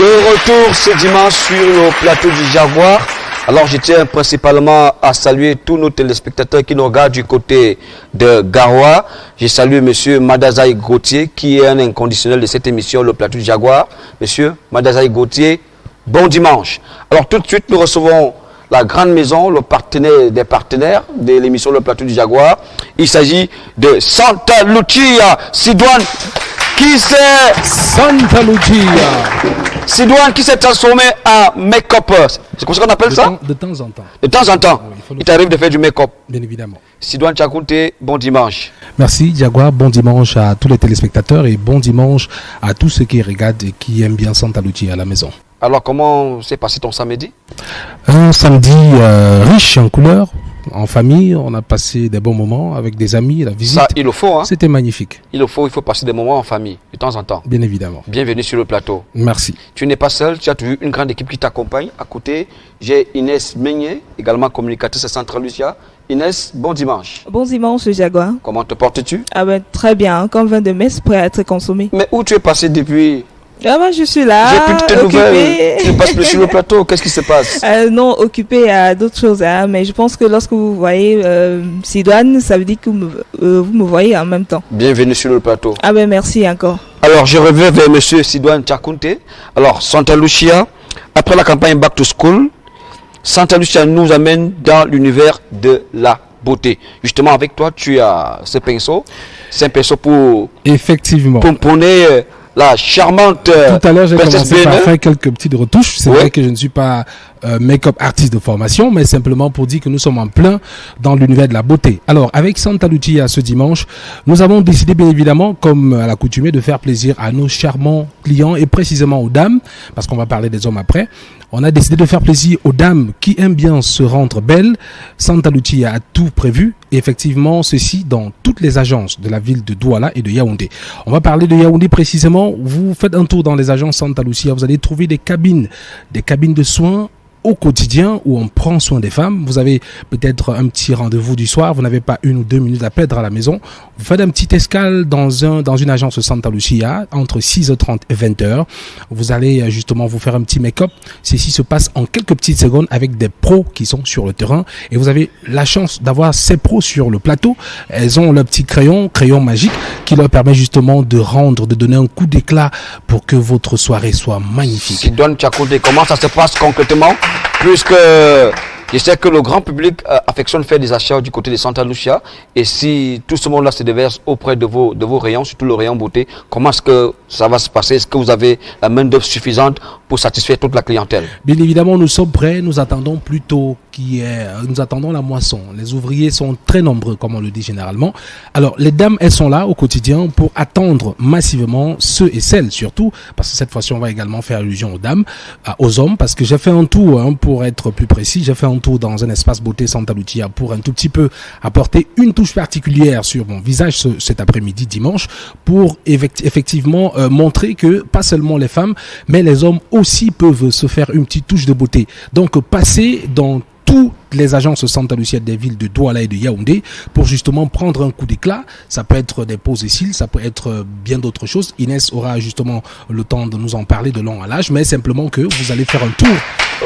De retour ce dimanche sur le plateau du Jaguar. Alors je tiens principalement à saluer tous nos téléspectateurs qui nous regardent du côté de Garoua. Je salue monsieur Madazaï Gauthier qui est un inconditionnel de cette émission, le plateau du Jaguar. Monsieur Madazaï Gauthier, bon dimanche. Alors tout de suite nous recevons la grande maison, le partenaire des partenaires de l'émission Le Plateau du Jaguar. Il s'agit de Santa Lucia Sidoine. Qui s'est Santa Lucia Sidoine qui s'est transformé en make-up. C'est comme ça qu'on appelle ça? De temps en temps. De temps en temps. Oui, il t'arrive de faire du make-up. Bien évidemment. Sidoine Tchakounte, bon dimanche. Merci Jaguar, bon dimanche à tous les téléspectateurs et bon dimanche à tous ceux qui regardent et qui aiment bien Santa Lucia à la maison. Alors comment s'est passé ton samedi? Un samedi riche en couleurs, en famille, on a passé des bons moments avec des amis, la visite. Ça, il le faut, hein? C'était magnifique. Il faut passer des moments en famille, de temps en temps. Bien évidemment. Bienvenue sur le plateau. Merci. Tu n'es pas seul, tu as toujours une grande équipe qui t'accompagne. À côté, j'ai Inès Meignet, également communicatrice à Santa Lucia. Inès, bon dimanche. Bon dimanche, Jaguar. Comment te portes-tu? Ah ben, très bien, comme vin de messe prêt à être consommé. Mais où tu es passé depuis? Ah ben, je suis là. J'ai plus de tes nouvelles. Tu ne passes plus sur le plateau. Qu'est-ce qui se passe? Non, occupé à d'autres choses. Hein, mais je pense que lorsque vous voyez Sidoine, ça veut dire que vous me voyez en même temps. Bienvenue sur le plateau. Ah ben, merci encore. Alors, je reviens vers monsieur Sidoine Tchakounte. Alors, Santa Lucia, après la campagne Back to School, Santa Lucia nous amène dans l'univers de la beauté. Justement, avec toi, tu as ce pinceau. C'est un pinceau pour... Effectivement. Pomponner la charmante tout à l'heure, j'ai commencé par hein? faire quelques petites retouches. C'est vrai que je ne suis pas make-up artiste de formation, mais simplement pour dire que nous sommes en plein dans l'univers de la beauté. Alors, avec Santa Lucia ce dimanche, nous avons décidé bien évidemment, comme à l'accoutumée, de faire plaisir à nos charmants clients et précisément aux dames, parce qu'on va parler des hommes après. On a décidé de faire plaisir aux dames qui aiment bien se rendre belles. Santa Lucia a tout prévu. Et effectivement, ceci dans toutes les agences de la ville de Douala et de Yaoundé. On va parler de Yaoundé précisément. Vous faites un tour dans les agences Santa Lucia. Vous allez trouver des cabines de soins au quotidien où on prend soin des femmes. Vous avez peut-être un petit rendez-vous du soir, vous n'avez pas 1 ou 2 minutes à perdre à la maison. Vous faites un petit escale dans une agence Santa Lucia entre 6h30 et 20h. Vous allez justement vous faire un petit make-up. Ceci se passe en quelques petites secondes avec des pros qui sont sur le terrain et vous avez la chance d'avoir ces pros sur le plateau. Elles ont leur petit crayon magique qui leur permet justement de donner un coup d'éclat pour que votre soirée soit magnifique. Sidoine Tchakounte, comment ça se passe concrètement? Puisque je sais que le grand public affectionne faire des achats du côté de Santa Lucia. Et si tout ce monde-là se déverse auprès de vos rayons, surtout le rayon beauté, comment est-ce que ça va se passer? Est-ce que vous avez la main-d'œuvre suffisante pour satisfaire toute la clientèle? Bien évidemment, nous sommes prêts. Nous attendons plutôt nous attendons la moisson. Les ouvriers sont très nombreux, comme on le dit généralement. Alors, les dames, elles sont là au quotidien pour attendre massivement ceux et celles surtout, parce que cette fois-ci, on va également faire allusion aux dames, aux hommes, parce que j'ai fait un tour, pour être plus précis, j'ai fait un tour dans un espace beauté Santa Lucia pour un tout petit peu apporter une touche particulière sur mon visage cet après-midi dimanche pour effectivement montrer que pas seulement les femmes, mais les hommes aussi peuvent se faire une petite touche de beauté. Donc, passer dans toutes les agences Santa Lucia des villes de Douala et de Yaoundé pour justement prendre un coup d'éclat. Ça peut être des poses et cils, ça peut être bien d'autres choses. Inès aura justement le temps de nous en parler de long à large, mais simplement que vous allez faire un tour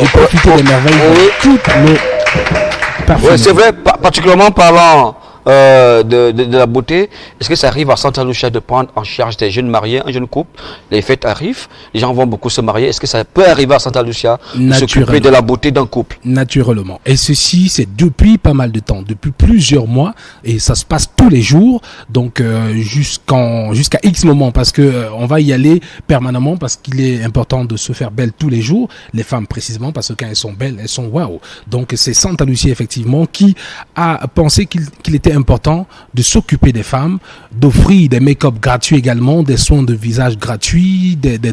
et profiter des merveilles de toutes nos parfums. Oui, c'est vrai, particulièrement parlant de la beauté. Est-ce que ça arrive à Santa Lucia de prendre en charge des jeunes mariés, un jeune couple? Les fêtes arrivent, les gens vont beaucoup se marier. Est-ce que ça peut arriver à Santa Lucia de s'occuper de la beauté d'un couple? Naturellement. Et ceci, c'est depuis pas mal de temps, depuis plusieurs mois, et ça se passe tous les jours, donc jusqu'à X moment, parce que on va y aller permanemment, parce qu'il est important de se faire belle tous les jours, les femmes précisément, parce que quand elles sont belles, elles sont waouh. Donc c'est Santa Lucia effectivement qui a pensé qu'il était important de s'occuper des femmes, d'offrir des make-up gratuits également, des soins de visage gratuits, des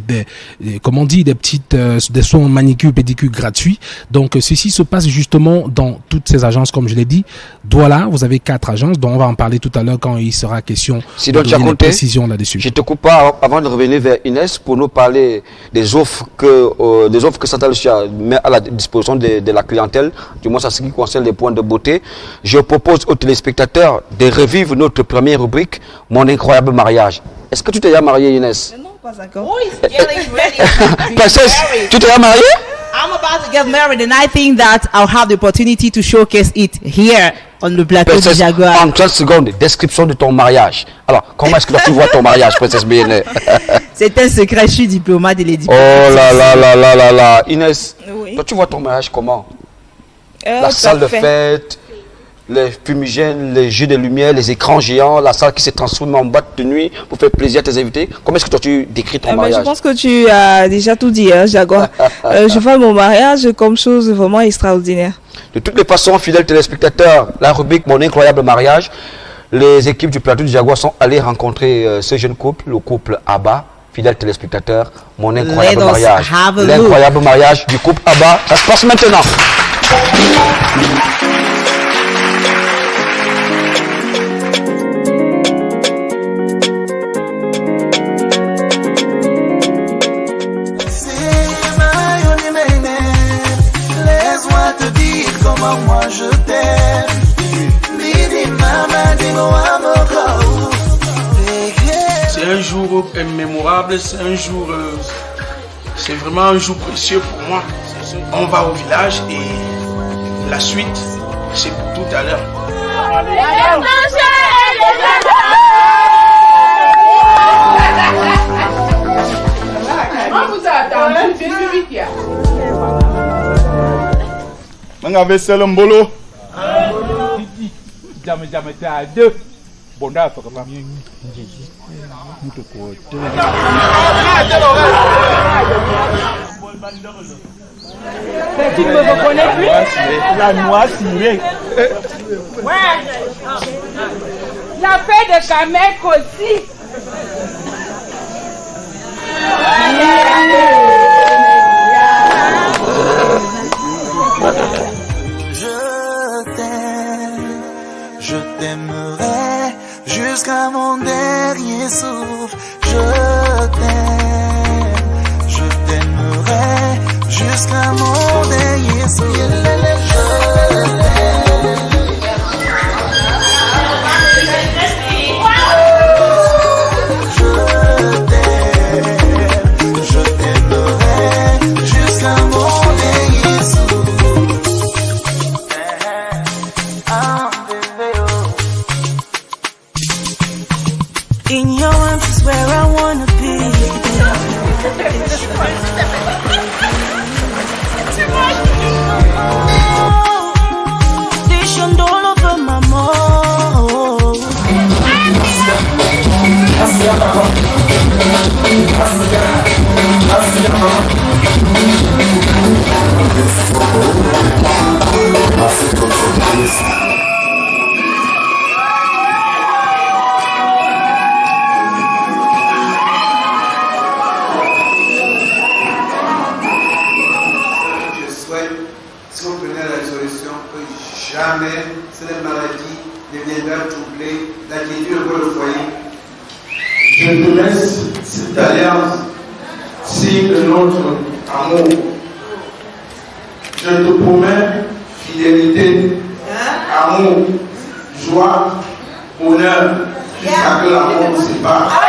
soins manicure, pédicure gratuits. Donc ceci se passe justement dans toutes ces agences, comme je l'ai dit. Douala, vous avez 4 agences, dont on va en parler tout à l'heure quand il sera question de donner des précisions là-dessus. Je te coupe pas avant de revenir vers Inès pour nous parler des offres que Santa Lucia met à la disposition de la clientèle, du moins à ce qui concerne les points de beauté. Je propose aux téléspectateurs de revivre notre première rubrique, Mon incroyable mariage. Est-ce que tu t'es déjà mariée, Inès? Non, pas encore. Oh, he's getting ready to be Princesse, married. tu t'es mariée? I'm about to get married, and I think that I'll have the opportunity to showcase it here on the plateau du Princesse, Jaguar. en 30 secondes, description de ton mariage. Alors, comment est-ce que toi, tu vois ton mariage, Princesse BNR? C'est un secret, je suis diplomate et les Oh diplomates. là là là là là là. Inès, Oui. toi, tu vois ton mariage comment? La salle de parfait. fête, les fumigènes, les jeux de lumière, les écrans géants, la salle qui se transforme en boîte de nuit pour faire plaisir à tes invités. Comment est-ce que toi, tu décris ton Je mariage? pense que tu as déjà tout dit, hein, Jaguar. Je vois mon mariage comme chose vraiment extraordinaire. De toutes les façons, fidèles téléspectateurs, la rubrique Mon incroyable mariage, les équipes du plateau du Jaguar sont allées rencontrer ce jeune couple, le couple Abba. Fidèles téléspectateurs, Mon incroyable Let us mariage. have a look. L'incroyable mariage du couple Abba. Ça se passe maintenant. Laisse-moi te dire comment moi je t'aime. Bidi mama dis-moi encore. C'est un jour mémorable, c'est un jour, c'est vraiment un jour précieux pour moi. On va au village et la suite, c'est pour tout à l'heure. On vous a attendu, c'est lui qui a. Manga vaisselle mbolo. Jamais t'es à deux. Bon, là, faut que pas. Tu ne me reconnais plus? La noix cirée. Ouais. La paix de Kamek aussi. Je t'aimerai jusqu'à mon dernier souffle. Je t'aimerai jusqu'à mon dernier souffle. Je t'aimerai jusqu'à mon dernier souffle. In your arms is where I wanna be. Station all over my mouth. Je souhaite, si vous prenez la résolution, que jamais cette maladie ne viendra troubler l'inquiétude de votre foyer. Je te laisse cette alliance, signe de notre amour. Je te promets fidélité, amour, joie, bonheur, jusqu'à que la mort nous sépare.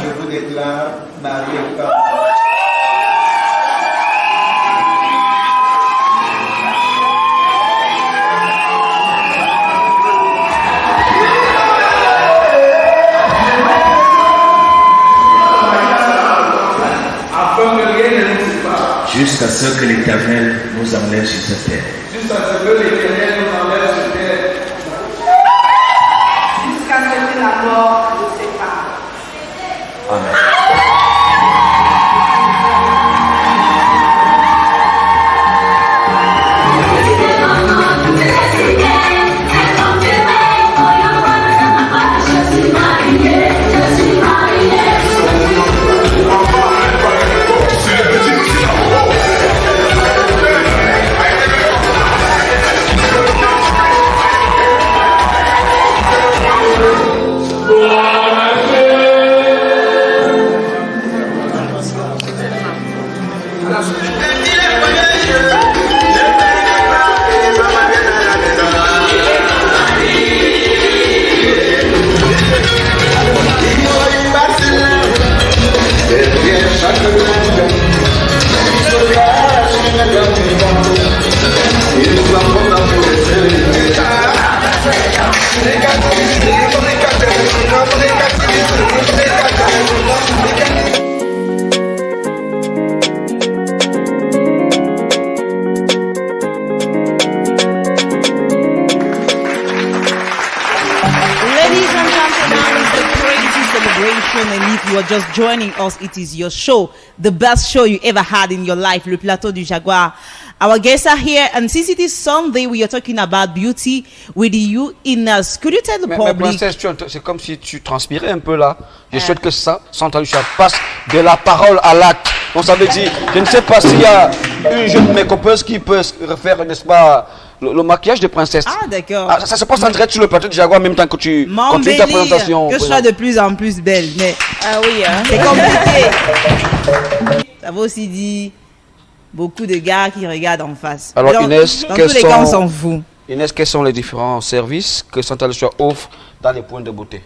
Je vous déclare marié au cap. Afin que rien ne nous sépare. Jusqu'à ce que l'Éternel nous enlève sur cette terre. Jusqu'à ce que l'Éternel nous enlève sur terre. Jusqu'à ce que la mort nous sépare. Amen. Je phone and if you are just joining us, it is your show, the best show you ever had in your life, Le Plateau du Jaguar. Our guests are here, and since it is Sunday, we are talking about beauty with you, Ines. Could you tell the Mais public? princesse, c'est comme si tu transpirais un peu là. Je souhaite que ça, Santa Lucia, passe de la parole à l'acte. Donc ça veut dire, je ne sais pas s'il y a une jeune make-upeuse qui peut refaire, n'est-ce pas, le maquillage de princesse. Ah, d'accord. Ah, ça se passe en direct sur le plateau du Jaguar en même temps que tu continues ta présentation. Que je sois de plus en plus belle, mais Ah oui, hein. c'est compliqué. Ça veut aussi dire beaucoup de gars qui regardent en face. Alors, Donc, Inès, dans tous les cas, on s'en fout. Inès, quels sont les différents services que Santa Lucia offre dans les points de beauté?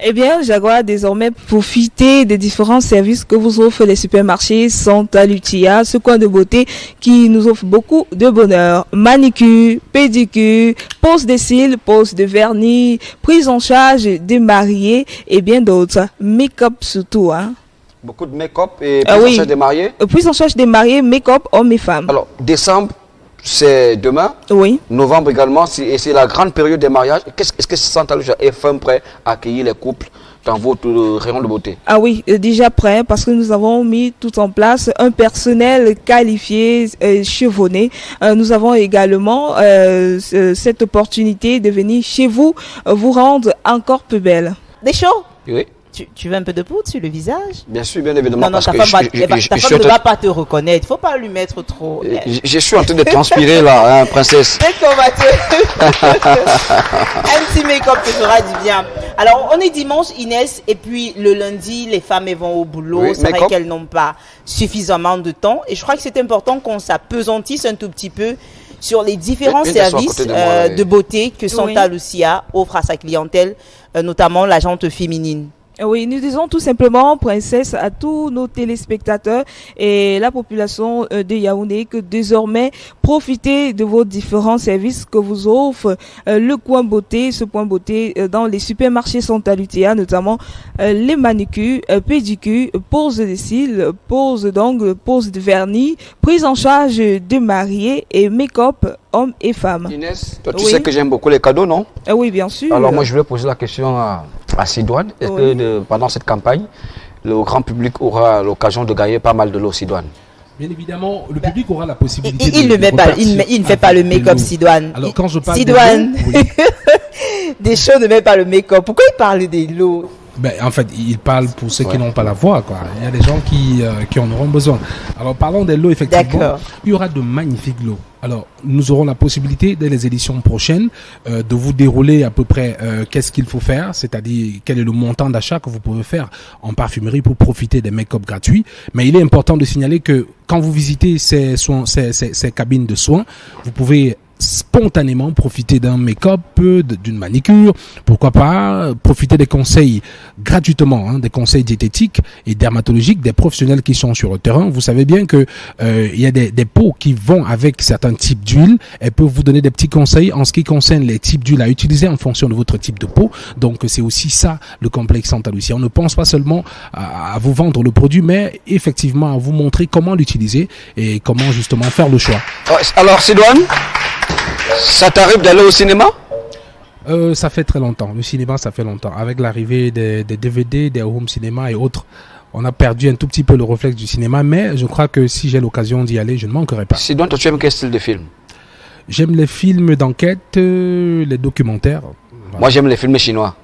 Eh bien, Jaguar, désormais, profitez des différents services que vous offrent les supermarchés Santa Lucia, ce coin de beauté qui nous offre beaucoup de bonheur. Manicure, pédicure, pose des cils, pose de vernis, prise en charge des mariés et bien d'autres. Make-up surtout, hein. Beaucoup de make-up et Ah prise oui. en charge des mariés. Prise en charge des mariés, make-up, hommes et femmes. Alors, décembre, c'est demain. Oui. Novembre également, et c'est la grande période des mariages. Est-ce que Santa Lucia est fin prêt à accueillir les couples dans votre rayon de beauté? Ah oui, déjà prêt parce que nous avons mis tout en place un personnel qualifié, chevronné. Nous avons également cette opportunité de venir chez vous, vous rendre encore plus belle. Des shows? Oui. Tu veux un peu de poudre sur le visage? Bien sûr, bien évidemment. Non, non, parce ta que femme ne va pas te reconnaître. Il ne faut pas lui mettre trop. je suis en train de transpirer là, hein, princesse. Peut-être qu'on va te... Un petit make-up te fera du bien. Alors, on est dimanche, Inès, et puis le lundi, les femmes elles vont au boulot. Oui, c'est vrai make-up. qu'elles n'ont pas suffisamment de temps. Et je crois que c'est important qu'on s'apesantisse un tout petit peu sur les différents Une personne à services côté de moi, oui. de beauté que Santa Oui. Lucia offre à sa clientèle, notamment la gente féminine. Oui, nous disons tout simplement, princesse, à tous nos téléspectateurs et la population de Yaoundé que désormais, profitez de vos différents services que vous offre le coin beauté, ce coin beauté dans les supermarchés Santa Lucia, notamment les manicures, pédicures, pose de cils, pose d'ongles, pose de vernis, prise en charge de mariés et make-up hommes et femmes. Inès, toi tu Oui. sais que j'aime beaucoup les cadeaux, non? Oui, bien sûr. Alors moi je voulais poser la question à Sidoine. Est-ce Oui. que pendant cette campagne, le grand public aura l'occasion de gagner pas mal de l'eau, Sidoine? Bien évidemment, le public aura la possibilité Il de ne met pas, repartir il ne fait pas le avec des make-up, lots. Sidoine. Alors, quand je parle Sidoine, des lots, oui. des shows ne met pas le make-up. Pourquoi il parle des lots? Ben, en fait, il parle pour ceux qui n'ont pas la voix, quoi. Il y a des gens qui en auront besoin. Alors, parlons des lots, effectivement. D'accord. Il y aura de magnifiques lots. Alors, nous aurons la possibilité, dès les éditions prochaines, de vous dérouler à peu près qu'est-ce qu'il faut faire, c'est-à-dire quel est le montant d'achat que vous pouvez faire en parfumerie pour profiter des make-up gratuits. Mais il est important de signaler que quand vous visitez ces cabines de soins, vous pouvez spontanément profiter d'un make-up, d'une manicure, pourquoi pas profiter des conseils gratuitement, hein, des conseils diététiques et dermatologiques des professionnels qui sont sur le terrain. Vous savez bien que il y a des pots qui vont avec certains types d'huile. Elles peuvent vous donner des petits conseils en ce qui concerne les types d'huile à utiliser en fonction de votre type de peau. Donc c'est aussi ça le complexe Santa Lucia. On ne pense pas seulement à vous vendre le produit, mais effectivement à vous montrer comment l'utiliser et comment justement faire le choix. Alors Sidoine, ça t'arrive d'aller au cinéma? Ça fait très longtemps. Le cinéma, ça fait longtemps. Avec l'arrivée des DVD, des home cinéma et autres, on a perdu un tout petit peu le réflexe du cinéma, mais je crois que si j'ai l'occasion d'y aller, je ne manquerai pas. Sidoine, toi tu aimes quel style de film? J'aime les films d'enquête, les documentaires. Voilà. Moi j'aime les films chinois.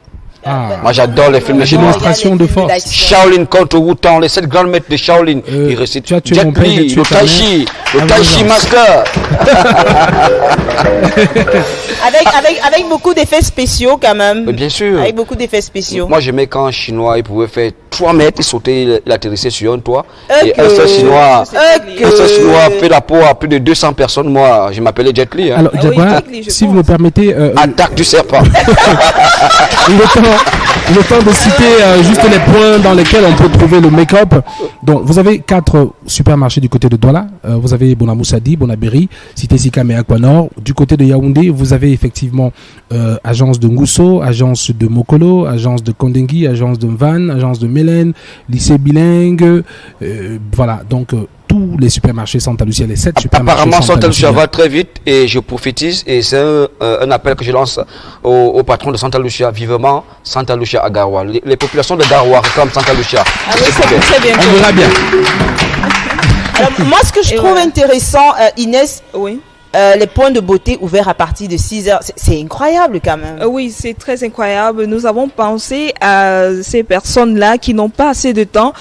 Ah. Moi j'adore les films La chinois. démonstration de force. Shaolin contre Wu-Tang, les 7 grands maîtres de Shaolin. Ils récitent tu as tué Jet mon père, j'ai Li, tué le ta Tai mère. Chi, le Ah, Tai Chi voilà. Master. Avec beaucoup d'effets spéciaux quand même. Mais bien sûr. Avec beaucoup d'effets spéciaux. Moi j'aimais quand un Chinois il pouvait faire 3 mètres, il sautait, il atterrissait sur un toit. Et Ok. un seul Chinois, Ok. fait la peau à plus de 200 personnes. Moi je m'appelais Jet Li. Hein. Alors, Jaguar, si vous me permettez, Attaque du serpent. il est temps de citer juste les points dans lesquels on peut trouver le make-up. Donc, vous avez 4 supermarchés du côté de Douala. Vous avez Bonamoussadi, Bonaberi, Cité Sikame et Aquanor. Du côté de Yaoundé, vous avez effectivement agence de Ngousso, agence de Mokolo, agence de Kondengui, agence de Mvan, agence de Mélène, lycée bilingue. Voilà, donc tous les supermarchés Santa Lucia, les 7 supermarchés Apparemment, Santa Lucia Lucia va très vite et je prophétise et c'est un appel que je lance au patron de Santa Lucia, vivement Santa Lucia à Garoua. Les populations de Garoua réclament Santa Lucia. Ah oui, c'est très bien. On verra bien. Alors, moi, ce que je trouve intéressant, Inès, Oui. Les points de beauté ouverts à partir de 6 heures, c'est incroyable quand même. Oui, c'est très incroyable. Nous avons pensé à ces personnes-là qui n'ont pas assez de temps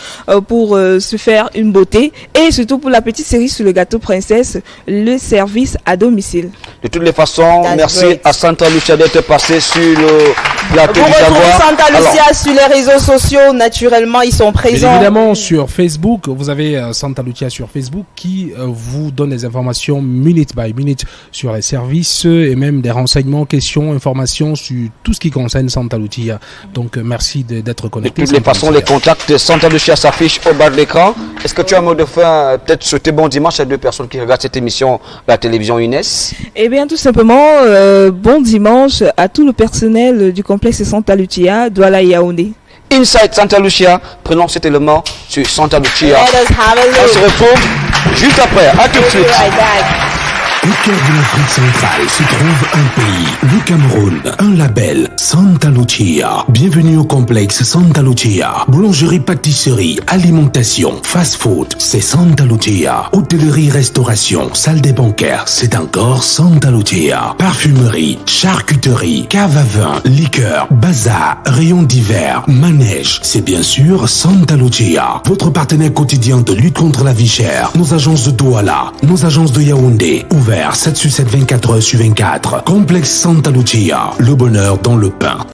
pour se faire une beauté et surtout pour la petite cerise sur le gâteau princesse, le service à domicile. De toutes les façons, merci à Santa Lucia d'être passé sur le plateau Vous du retrouvez Jaguar. Santa Lucia sur les réseaux sociaux, naturellement, ils sont Bien présents. évidemment, sur Facebook, vous avez Santa Lucia sur Facebook qui vous donne des informations minute by minute sur les services et même des renseignements, questions, informations sur tout ce qui concerne Santa Lucia. Donc, merci d'être De connecté. toutes les façons, les contacts de Santa Lucia s'affichent au bas de l'écran. Est-ce que tu as un mot de fin, peut-être souhaiter bon dimanche à deux personnes qui regardent cette émission, la télévision Inès? Eh bien, tout simplement, bon dimanche à tout le personnel du complexe Santa Lucia, Douala et Yaoundé. Inside Santa Lucia, prenons cet élément sur Santa Lucia. Let us have a On se look. retrouve juste après. À tout de suite. Right back. Au cœur de l'Afrique centrale se trouve un pays, le Cameroun, un label, Santa Lucia. Bienvenue au complexe Santa Lucia. Boulangerie, pâtisserie, alimentation, fast-food, c'est Santa Lucia. Hôtellerie, restauration, salle des bancaires, c'est encore Santa Lucia. Parfumerie, charcuterie, cave à vin, liqueur, bazar, rayons divers, manège, c'est bien sûr Santa Lucia. Votre partenaire quotidien de lutte contre la vie chère. Nos agences de Douala, nos agences de Yaoundé, ouvert 7/7, 24 heures sur 24. Complexe Santa Lucia, le bonheur dans le pain.